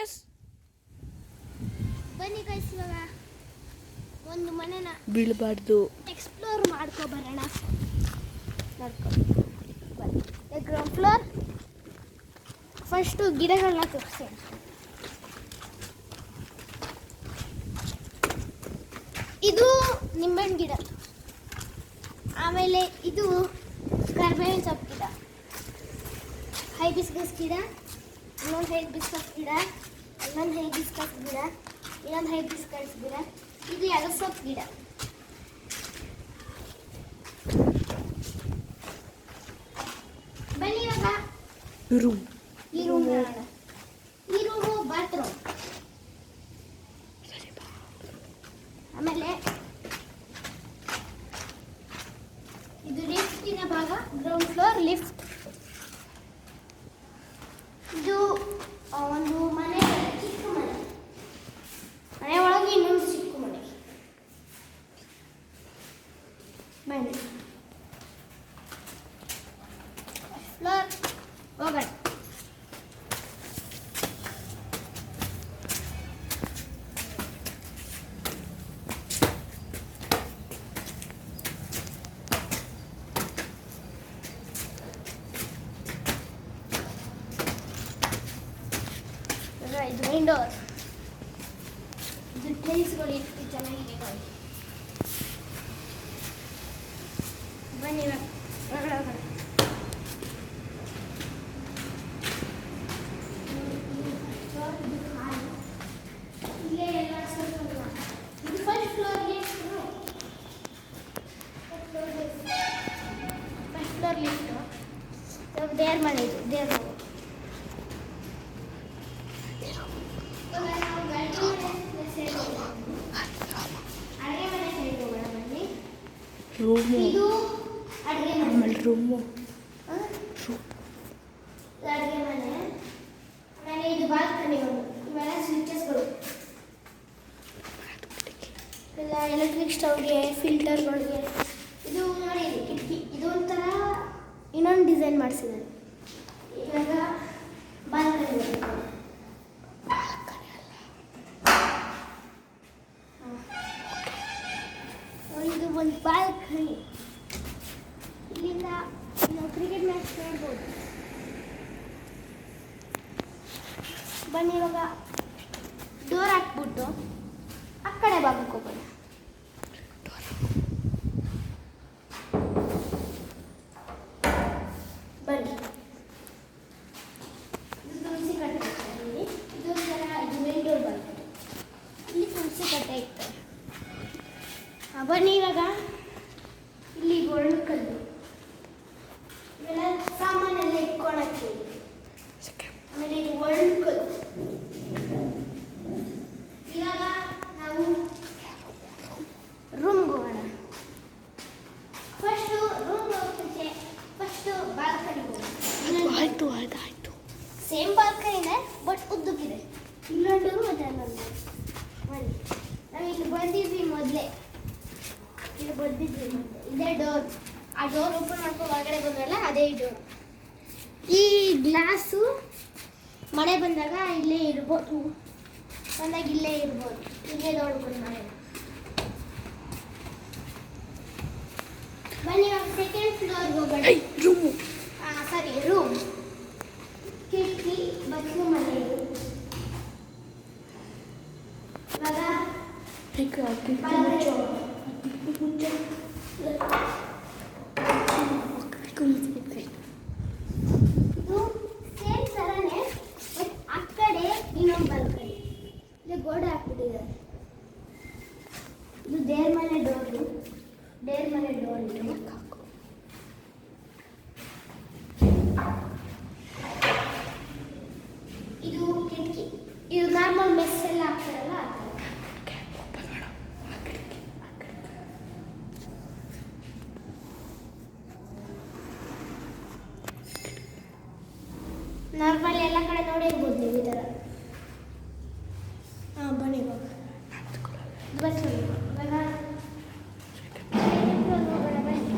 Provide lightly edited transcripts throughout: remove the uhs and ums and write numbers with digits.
S ಬನ್ನಿ guys, ಇವಾಗ ಒಂದು ಮನೆನ ಬೀಳಬಾರ್ದು ಎಕ್ಸ್ಪ್ಲೋರ್ ಮಾಡ್ಕೊ ಬರೋಣ. ಬನ್ನಿ, ಗ್ರೌಂಡ್ ಫ್ಲೋರ್ ಫಸ್ಟು ಗಿಡಗಳನ್ನ ತೋರಿಸೋಣ. ಇದು ನಿಂಬೆಹಣ್ಣು ಗಿಡ, ಆಮೇಲೆ ಇದು ಕರ್ಬೇವಿನ ಸೊಪ್ಪು ಗಿಡ, ಹೈಬಿಸ್ಕಸ್ ಗಿಡ, ಇನ್ನೊಂದು ಹೈಬಿಸ್ಕಸ್ ಗಿಡ, ಇನ್ನೊಂದು ಹೈಬಿಸ್ಕಸ್ ಗಿಡ, ಇನ್ನೊಂದು ಹೈಬಿಸ್ಕಸ್ ಗಿಡ, ಇದು ಎಲೆ ಸೊಪ್ಪು ಗಿಡ. ಬನ್ನಿ ಇವಾಗ ರೂಮ್ ಈ ರೂಮ್ ನೋಡೋಣ. ಈ ರೂಮು ಬಾತ್ರೂಮ್. ಆಮೇಲೆ ಇದು ಲಿಫ್ಟಿನ ಭಾಗ, ಗ್ರೌಂಡ್ ಫ್ಲೋರ್ ಲಿಫ್ಟ್. ಇದು ಒಂದು ಮನೆ, ಚಿಕ್ಕ ಮನೆ, ಮನೆ ಒಳಗೆ ಇನ್ನೊಂದು ಚಿಕ್ಕ ಮನೆ. ಬನ್ನಿ ಫ್ಲೋರ್ ಹೋಗೋಣ. ಇದು ವಿಂಡೋಸ್, ಇದು ಟೈಲ್ಸ್ಗಳು ಎಷ್ಟು ಚೆನ್ನಾಗಿದೆ ನೋಡಿ. ಬನ್ನಿ ಹೊರಗಡೆ ಹೋಗೋಣ. ಇಲ್ಲೇ ಎಲ್ಲ ಸ್ವಲ್ಪ ಇದು ಫಸ್ಟ್ ಫ್ಲೋರ್ಗೆ, ಫಸ್ಟ್ ಫ್ಲೋರ್ ಲಿಫ್ಟು. ದೇವ್ರ ಮನೆ, ಇದು ದೇವ್ರ ಮನೆ. ರೂಮು, ಇದು ಅಡುಗೆ ಮನೆ, ಆಮೇಲೆ ರೂಮು, ಅಡುಗೆ ಮನೆ. ಆಮೇಲೆ ಇದು ಬಾಲ್ಕನಿಗಳು, ಇವೆಲ್ಲ ಸ್ವಿಚಸ್ಗಳು, ಎಲ್ಲ ಎಲೆಕ್ಟ್ರಿಕ್ ಸ್ಟವ್ಗೆ, ಫಿಲ್ಟರ್ಗಳಿಗೆ. ಇದು ನೋಡಿ, ಇದು ಕಿಟಕಿ, ಇದು ಒಂಥರ ಇನ್ನೊಂದು ಡಿಸೈನ್ ಮಾಡಿಸಿದ್ದಾರೆ. ಇವಾಗ ಬಾಲ್ಕನಿಗಳು, ಇದು ಒಂದು ಬಾಲ್ಕನಿ. ಇಲ್ಲಿಂದ ನಾವು ಕ್ರಿಕೆಟ್ ಮ್ಯಾಚ್ ನೋಡ್ಬೋದು. ಬನ್ನಿ ಇವಾಗ ಡೋರ್ ಹಾಕ್ಬಿಟ್ಟು ಆ ಕಡೆ ಭಾಗಕ್ಕೆ ಹೋಗೋಣ. ಬನ್ನಿ, ಇದು ತುಳಸಿ ಕಟ್ಟೆ ಇರ್ತದೆ. ಇದು ಒಂಥರ ಇದು ಮೇನ್ ಡೋರ್ ಬಾಲ್ಕನಿ, ಇಲ್ಲಿ ತುಳಸಿ ಕಟ್ಟೆ ಇರ್ತದೆ. ಬನ್ನಿ ಇವಾಗ ಇಲ್ಲಿ ಗೋಲ್ಡ್ ಕಲ್ಲು, ಇವೆಲ್ಲ ಸಾಮಾನೆಲ್ಲ ಇಟ್ಕೊಳಕ್ಕೆ. ಆಮೇಲೆ ಇದು ವರ್ಲ್ಡ್ ಕಲ್ಲು. ಇವಾಗ ನಾವು ರೂಮ್ಗೆ ಹೋಗೋಣ. ಫಸ್ಟು ರೂಮ್ ಹೋಗ್ತಿದ್ದೆ, ಫಸ್ಟು ಬಾಲ್ಕನಿಗೆ ಹೋಗೋಣ. ಆಯ್ತು ಆಯ್ತು ಆಯ್ತು. ಸೇಮ್ ಬಾಲ್ಕನಿನೇ ಬಟ್ ಉದ್ದಕ್ಕಿದೆ, ಇಲ್ಲೊಂದು ಮತ್ತು ಅಲ್ಲೊಂದು. ಬನ್ನಿ, ನಾವು ಇಲ್ಲಿ ಬಂದಿದ್ವಿ ಮೊದಲೇ, ಇಲ್ಲಿ ಬಂದಿದ್ವಿ ಮೊದಲೇ. ಇದೇ ಡೋರ್, ಆ ಡೋರ್ ಓಪನ್ ಮಾಡ್ಕೊಂಡು ಹೊರಗಡೆ ಬಂದ್ರಲ್ಲ ಅದೇ ಡೋರ್. ಈ ಗ್ಲಾಸು ಮಳೆ ಬಂದಾಗ ಇಲ್ಲೇ ಇರ್ಬೋದು, ಬಂದಾಗ ಇಲ್ಲೇ ಇರ್ಬೋದು. ಇಲ್ಲೇ ನೋಡ್ಬೋದು ಮಳೆ. ಬನ್ನಿ ಇವಾಗ ಸೆಕೆಂಡ್ ಫ್ಲೋರ್ಗೆ ಹೋಗೋಣ. ರೂಮು, ಸರಿ, ರೂಮ್, ಕಿಟಕಿ, ಬಚ್ಚಲು ಮನೆ. ಇವಾಗ ಇದು ಸೇಮ್ ಥರನೇ ಬಟ್ ಆ ಕಡೆ ಇನ್ನೊಂದು ಬಾಲ್ಕನಿ. ಇಲ್ಲಿ ಗೋಡೆ ಹಾಕ್ಬಿಟ್ಟಿದ್ದಾರೆ. ಇದು ದೇವ್ರ ಮನೆ ಡೋರು, ದೇವ್ರ ಮನೆ ಡೋರ್. ಇದು ಕಿಟಕಿ, ಇದು ನಾರ್ಮಲ್ ಮೆಸ್ ಎಲ್ಲ ಹಾಕ್ತಾರಲ್ಲ ಆ ಥರ. ನಾರ್ಮಲ್ ಎಲ್ಲ ಕಡೆ ನೋಡಿರ್ಬೋದು ನೀವು ಈ ಥರ. ಬನ್ನಿ ಇವಾಗ ಬಸ್ ಇವಾಗ ಹೋಗೋಣ. ಬನ್ನಿ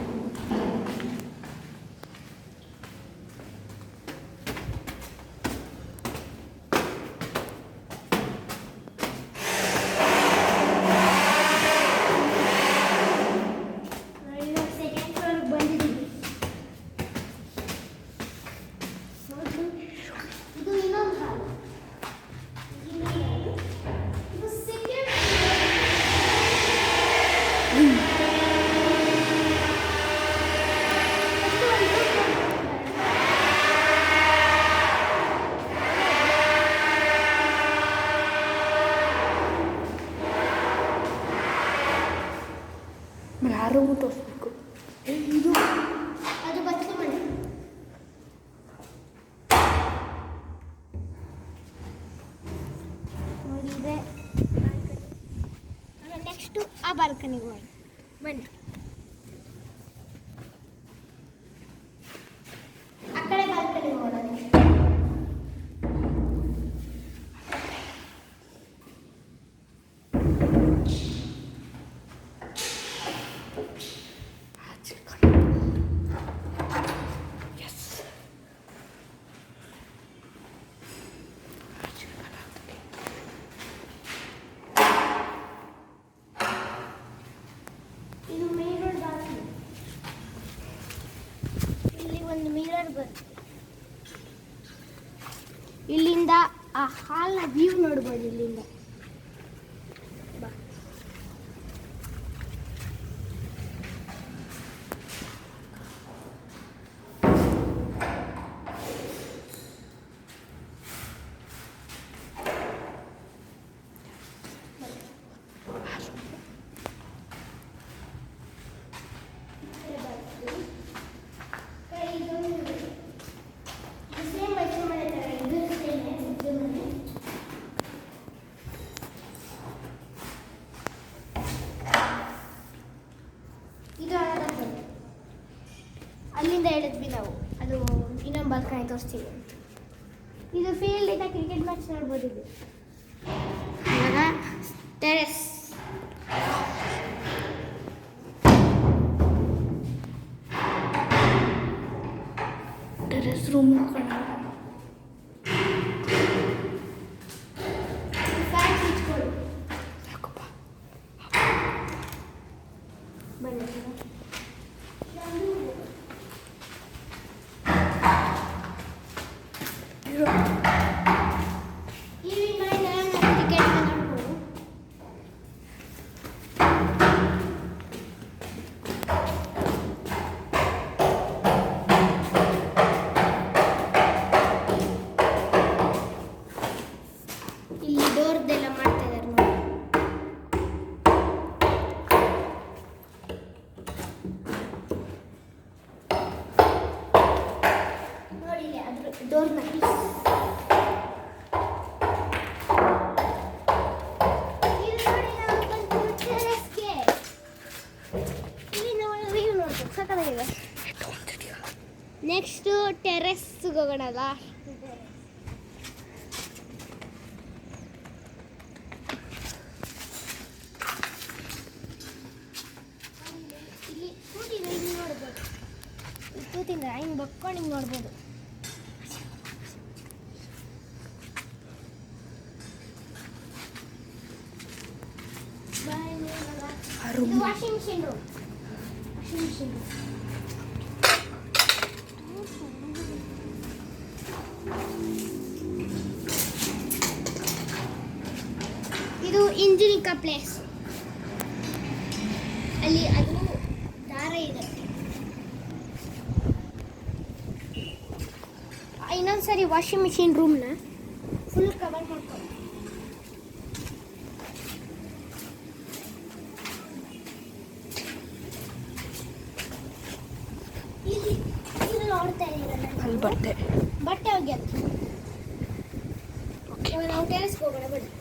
ರೂಮು ತೋರಿಸ್ಬೇಕು. ಇದು ಅದು ಬಚ್ಚಲು ಮನೆ. ನೋಡಿದ್ರೆ ನೆಕ್ಸ್ಟು ಆ ಬಾಲ್ಕನಿಗೆ ಹೋಗಿ ಬನ್ನಿ. ಆ ಕಡೆ ಬಾಲ್ಕನಿಗೆ ಹೋಗೋಣ. ಇದು ಮೇನ್ ರೋಡ್ ಬಾಲ್ಕನಿ. ಇಲ್ಲಿ ಒಂದು ಮಿರರ್ ಬರುತ್ತೆ. ಇಲ್ಲಿಂದ ಆ ಹಾಲ್ನ ವ್ಯೂ ನೋಡ್ಬೋದು. ಇಲ್ಲಿಂದ ಬಾ. ಅಲ್ಲಿಂದ ಹೇಳಿದ್ವಿ ನಾವು, ಅದು ಇನ್ನೊಂದು ಬಾಲ್ಕನಿ ತೋರಿಸ್ತೀವಿ ಅಂತ. ಇದು ಫೀಲ್ಡ್ ಇಂದ ಕ್ರಿಕೆಟ್ ಮ್ಯಾಚ್ ನೋಡ್ಬೋದು. ಇದು ಟೆರೆಸ್. ಟೆರೆಸ್ ರೂಮು ಕಣ. ಫ್ಯಾನ್ ಇಟ್ಕೊಳ್ಳಿ. ಸಾಕಪ್ಪ. ಬನ್ನಿ. ಇಲ್ಲಿ ಡೋರ್ದೆಲ್ಲ ಮಾಡ್ತಾ ಇದ್ದಾರೆ ನೋಡಿ. ನೋಡಿ ಇಲ್ಲಿ ಅದ್ರ ಡೋರ್ನ ನೆಕ್ಸ್ಟ್ ಟೆರೆಸ್ಗೆ ಹೋಗೋಣಲ್ಲ. ಇಲ್ಲಿ ಕೂತಿದ್ರೆ ಹಿಂಗೆ ನೋಡ್ಬೋದು. ಕೂತಿಂದ ಹಿಂಗೆ ಬಕ್ಕೊಂಡು ಹಿಂಗೆ ನೋಡ್ಬೋದು. Washing machine room. Washing machine room. ಇದು ಇಂಜಿನಿಕ ಪ್ಲೇಸ್. ಅಲ್ಲಿ ಅದು ದಾರ ಇದೆ. ಇನ್ನೊಂದ್ಸರಿ ವಾಷಿಂಗ್ ಮಿಷಿನ್ ರೂಮ್ನ ಫುಲ್ ಕವರ್ ಮಾಡ್ಕೊಂಡು ಇಲ್ಲಿ ನೋಡ್ತಾ ಇದ್ದೀರಲ್ಲ, ಅಲ್ಲಿ ಬಟ್ಟೆ ಬಟ್ಟೆ ಒಗೆಯೋದು. ನಾವು ಟೆರೆಸ್ಗೆ ಹೋಗೋಣ ಬನ್ನಿ.